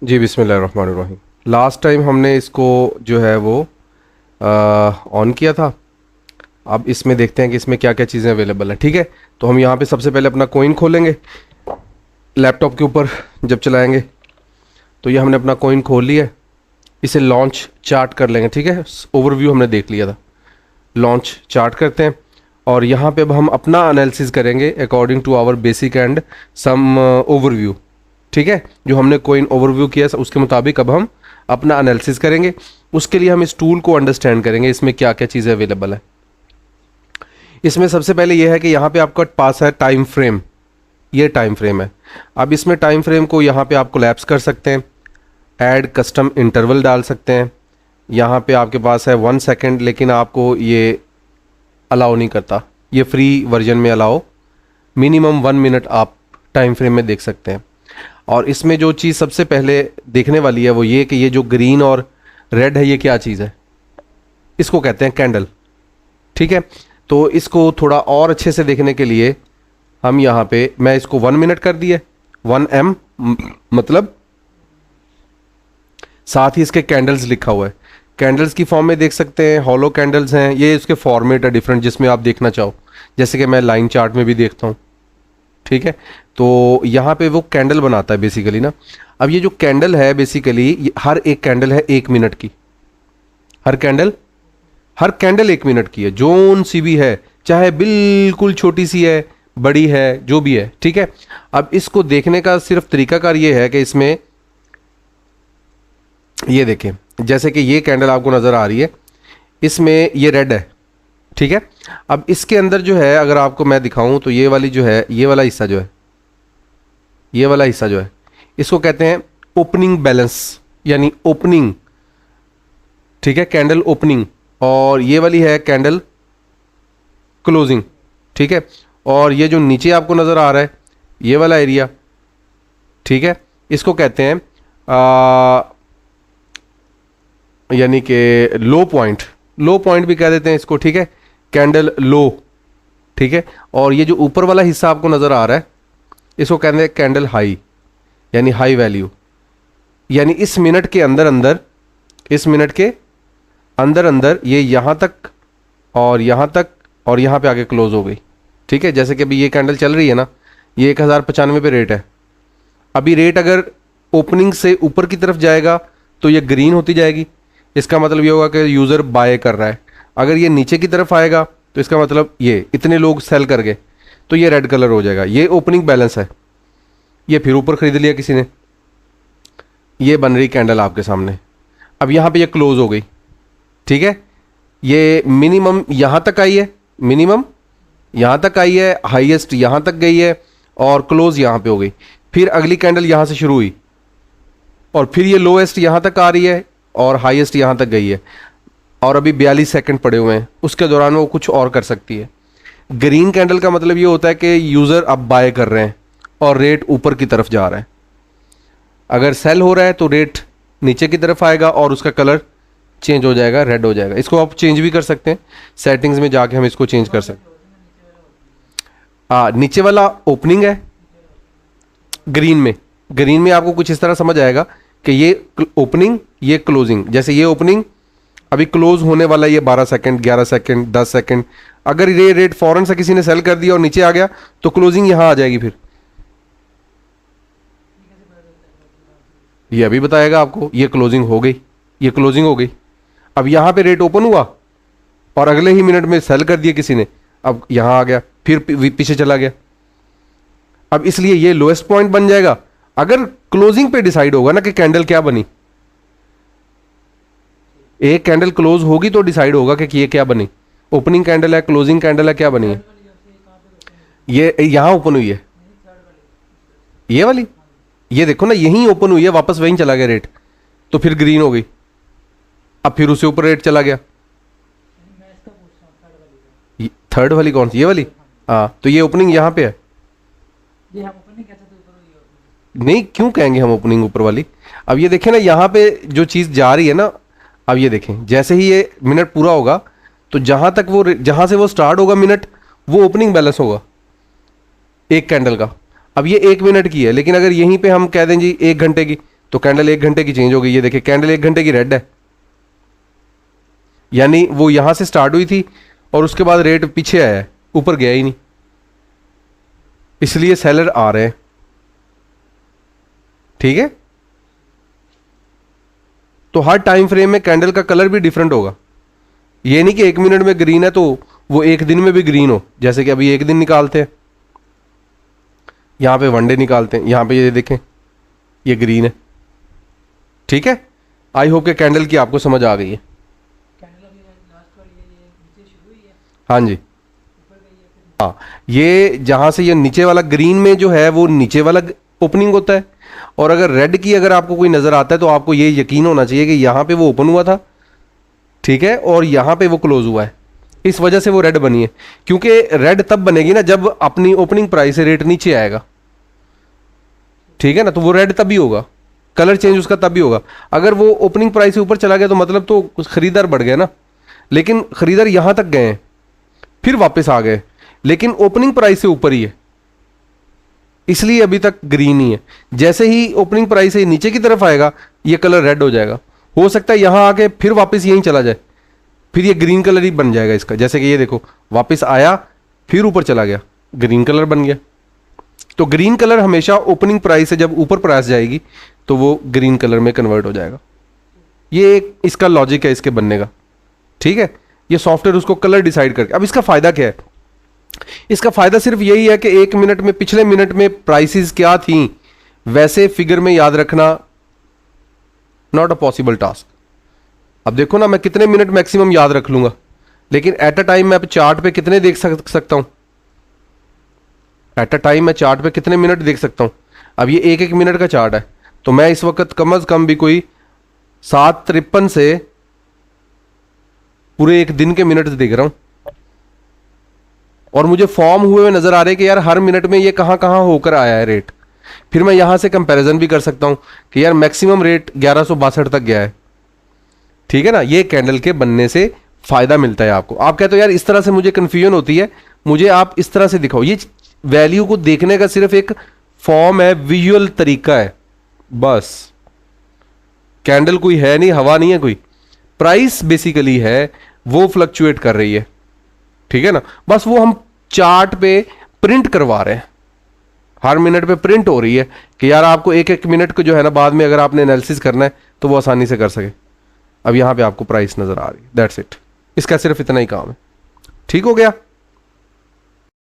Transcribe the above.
जी बिस्मिल्लाहिर्रहमानिर्रहीम। Last time हमने इसको जो है वो ऑन किया था। अब इसमें देखते हैं कि इसमें क्या क्या चीज़ें अवेलेबल हैं। ठीक है, तो हम यहाँ पे सबसे पहले अपना कोइन खोलेंगे लैपटॉप के ऊपर जब चलाएंगे। तो ये हमने अपना कोइन खोल लिया है, इसे लॉन्च चार्ट कर लेंगे। ठीक है, ओवरव्यू हमने देख लिया था, लॉन्च चार्ट करते हैं। और यहाँ पे अब हम अपना एनालिसिस करेंगे according to our basic and some overview. ठीक है, जो हमने कोइन ओवरव्यू किया उसके मुताबिक अब हम अपना एनालिसिस करेंगे। उसके लिए हम इस टूल को अंडरस्टैंड करेंगे, इसमें क्या क्या चीज़ें अवेलेबल है। इसमें सबसे पहले यह है कि यहाँ पे आपका पास है टाइम फ्रेम, ये टाइम फ्रेम है। अब इसमें टाइम फ्रेम को यहाँ पे आप कोलैप्स कर सकते हैं, ऐड कस्टम इंटरवल डाल सकते हैं। यहाँ पे आपके पास है 1 सेकेंड, लेकिन आपको ये अलाउ नहीं करता, ये फ्री वर्जन में अलाउ मिनिमम 1 मिनट आप टाइम फ्रेम में देख सकते हैं। और इसमें जो चीज़ सबसे पहले देखने वाली है वो ये कि ये जो ग्रीन और रेड है ये क्या चीज़ है, इसको कहते हैं कैंडल। ठीक है, तो इसको थोड़ा और अच्छे से देखने के लिए हम यहाँ पे, मैं इसको 1 मिनट कर दिए, 1 M मतलब, साथ ही इसके कैंडल्स लिखा हुआ है। कैंडल्स की फॉर्म में देख सकते हैं, हॉलो कैंडल्स हैं, ये इसके फॉर्मेट है डिफरेंट जिसमें आप देखना चाहो, जैसे कि मैं लाइन चार्ट में भी देखता हूँ। ठीक है, तो यहाँ पे वो कैंडल बनाता है बेसिकली ना। अब ये जो कैंडल है बेसिकली हर एक कैंडल है 1 मिनट की, हर कैंडल 1 मिनट की है, जोन सी भी है, चाहे बिल्कुल छोटी सी है, बड़ी है, जो भी है। ठीक है, अब इसको देखने का सिर्फ तरीकाकार ये है कि इसमें ये देखें, जैसे कि ये कैंडल आपको नज़र आ रही है, इसमें ये रेड है। ठीक है, अब इसके अंदर जो है अगर आपको मैं दिखाऊं तो ये वाली जो है, ये वाला हिस्सा जो है, ये वाला हिस्सा जो है, इसको कहते हैं ओपनिंग बैलेंस, यानी ओपनिंग। ठीक है, कैंडल ओपनिंग, और ये वाली है कैंडल क्लोजिंग। ठीक है, और ये जो नीचे आपको नज़र आ रहा है ये वाला एरिया, ठीक है, इसको कहते हैं यानी कि लो पॉइंट भी कह देते हैं इसको। ठीक है, कैंडल लो। ठीक है, और ये जो ऊपर वाला हिस्सा आपको नज़र आ रहा है इसको कहते हैं कैंडल हाई, यानी हाई वैल्यू, यानी इस मिनट के अंदर अंदर ये यहाँ तक और यहाँ तक और यहाँ पे आके क्लोज हो गई। ठीक है, जैसे कि अभी ये कैंडल चल रही है ना, ये 1095 पे रेट है। अभी रेट अगर ओपनिंग से ऊपर की तरफ जाएगा तो ये ग्रीन होती जाएगी, इसका मतलब ये होगा कि यूज़र बाय कर रहा है। अगर ये नीचे की तरफ आएगा तो इसका मतलब ये इतने लोग सेल कर गए, तो ये रेड कलर हो जाएगा, ये ओपनिंग बैलेंस है। ये फिर ऊपर ख़रीद लिया किसी ने, ये बन रही कैंडल आपके सामने। अब यहाँ पे ये क्लोज हो गई। ठीक है, ये मिनिमम यहाँ तक आई है, हाईएस्ट यहाँ तक गई है, और क्लोज यहाँ पे हो गई। फिर अगली कैंडल यहाँ से शुरू हुई, और फिर ये लोएस्ट यहाँ तक आ रही है, और हाईएस्ट यहाँ तक गई है, और अभी 42 सेकंड पड़े हुए हैं, उसके दौरान वो कुछ और कर सकती है। ग्रीन कैंडल का मतलब ये होता है कि यूज़र अब बाय कर रहे हैं और रेट ऊपर की तरफ जा रहा है। अगर सेल हो रहा है तो रेट नीचे की तरफ आएगा और उसका कलर चेंज हो जाएगा, रेड हो जाएगा। इसको आप चेंज भी कर सकते हैं, सेटिंग्स में जाके हम इसको चेंज कर सकते हैं। नीचे वाला ओपनिंग है ग्रीन में आपको कुछ इस तरह समझ आएगा कि ये ओपनिंग, ये क्लोजिंग। जैसे ये ओपनिंग, अभी क्लोज होने वाला ये 12 सेकंड, 11 सेकंड, 10 सेकंड। अगर ये रेट फौरन से किसी ने सेल कर दिया और नीचे आ गया तो क्लोजिंग यहां आ जाएगी। फिर ये अभी बताएगा आपको, ये क्लोजिंग हो गई, अब यहां पे रेट ओपन हुआ और अगले ही मिनट में सेल कर दिया किसी ने, अब यहां आ गया, फिर पीछे चला गया। अब इसलिए ये लोएस्ट पॉइंट बन जाएगा। अगर क्लोजिंग पे डिसाइड होगा ना कि कैंडल क्या बनी, एक कैंडल क्लोज होगी तो डिसाइड होगा कि ये क्या बनी, ओपनिंग कैंडल है, क्लोजिंग कैंडल है, क्या बनी है। ये यहां ओपन हुई है, ये वाली, ये देखो ना, यहीं ओपन हुई है, वापस वहीं चला गया रेट, तो फिर ग्रीन हो गई। अब फिर उससे ऊपर रेट चला गया। थर्ड वाली कौन सी, ये वाली? हाँ, तो ये ओपनिंग यहाँ पे है। नहीं, क्यों कहेंगे हम ओपनिंग ऊपर वाली। अब ये देखें ना, यहाँ पे जो चीज़ जा रही है ना, अब ये देखें, जैसे ही ये मिनट पूरा होगा तो जहाँ से वो स्टार्ट होगा मिनट, वो ओपनिंग बैलेंस होगा एक कैंडल का। अब ये 1 मिनट की है, लेकिन अगर यहीं पे हम कह दें जी 1 घंटे की, तो कैंडल 1 घंटे की चेंज हो गई। ये देखिए कैंडल 1 घंटे की रेड है, यानी वो यहां से स्टार्ट हुई थी और उसके बाद रेट पीछे आया है, ऊपर गया ही नहीं, इसलिए सेलर आ रहे हैं। ठीक है, तो हर टाइम फ्रेम में कैंडल का कलर भी डिफरेंट होगा। ये नहीं कि 1 मिनट में ग्रीन है तो वो 1 दिन में भी ग्रीन हो, जैसे कि अभी 1 दिन निकालते हैं, यहां पे 1 डे निकालते हैं, यहां पे ये देखें ये ग्रीन है। ठीक है, आई होप के कैंडल की आपको समझ आ गई है। हाँ जी, हाँ, ये जहां से ये नीचे वाला ग्रीन में जो है वो नीचे वाला ओपनिंग होता है, और अगर रेड की अगर आपको कोई नजर आता है तो आपको ये यकीन होना चाहिए कि यहां पे वो ओपन हुआ था, ठीक है, और यहां पे वो क्लोज हुआ है, इस वजह से वो रेड बनी है। क्योंकि रेड तब बनेगी ना जब अपनी ओपनिंग प्राइस से रेट नीचे आएगा, ठीक है ना, तो वो रेड तभी होगा, कलर चेंज उसका तभी होगा। अगर वो ओपनिंग प्राइस से ऊपर चला गया तो मतलब तो खरीदार बढ़ गया ना, लेकिन खरीदार यहां तक गए फिर वापस आ गए, लेकिन ओपनिंग प्राइस से ऊपर ही है, इसलिए अभी तक ग्रीन ही है। जैसे ही ओपनिंग प्राइस से नीचे की तरफ आएगा ये कलर रेड हो जाएगा, हो सकता है यहां आके फिर वापस यहीं चला जाए, फिर ये ग्रीन कलर ही बन जाएगा इसका। जैसे कि ये देखो वापस आया फिर ऊपर चला गया, ग्रीन कलर बन गया। तो ग्रीन कलर हमेशा ओपनिंग प्राइस से जब ऊपर प्राइस जाएगी तो वो ग्रीन कलर में कन्वर्ट हो जाएगा। ये एक इसका लॉजिक है इसके बनने का। ठीक है, ये सॉफ्टवेयर उसको कलर डिसाइड करके। अब इसका फायदा क्या है? इसका फायदा सिर्फ यही है कि 1 मिनट में, पिछले मिनट में प्राइसेस क्या थी वैसे फिगर में याद रखना नॉट अ पॉसिबल टास्क। अब देखो ना, मैं कितने मिनट मैक्सिमम याद रख लूंगा, लेकिन एट अ टाइम मैं चार्ट पे कितने देख सकता हूं? एट अ टाइम मैं चार्ट पे कितने मिनट देख सकता हूं? अब ये 1-1 मिनट का चार्ट है, तो मैं इस वक्त कम अज कम भी कोई 7:53 से पूरे 1 दिन के मिनट देख रहा हूं, और मुझे फॉर्म हुए हुए नजर आ रहे हैं कि यार हर मिनट में ये कहां कहां होकर आया है रेट। फिर मैं यहां से कंपैरिजन भी कर सकता हूं कि यार मैक्सिमम रेट 1162 तक गया है। ठीक है ना, ये कैंडल के बनने से फायदा मिलता है आपको। आप कहते हो यार इस तरह से मुझे कंफ्यूजन होती है, मुझे आप इस तरह से दिखाओ। ये वैल्यू को देखने का सिर्फ एक फॉर्म है, विजुअल तरीका है बस। कैंडल कोई है नहीं, हवा नहीं है कोई, प्राइस बेसिकली है वो फ्लक्चुएट कर रही है। ठीक है ना, बस वो हम चार्ट पे प्रिंट करवा रहे हैं, हर मिनट पे प्रिंट हो रही है कि यार आपको 1-1 मिनट को जो है ना बाद में अगर आपने एनालिसिस करना है तो वो आसानी से कर सके। अब यहां पे आपको प्राइस नजर आ रही है, दैट्स इट। इसका सिर्फ इतना ही काम है। ठीक हो गया।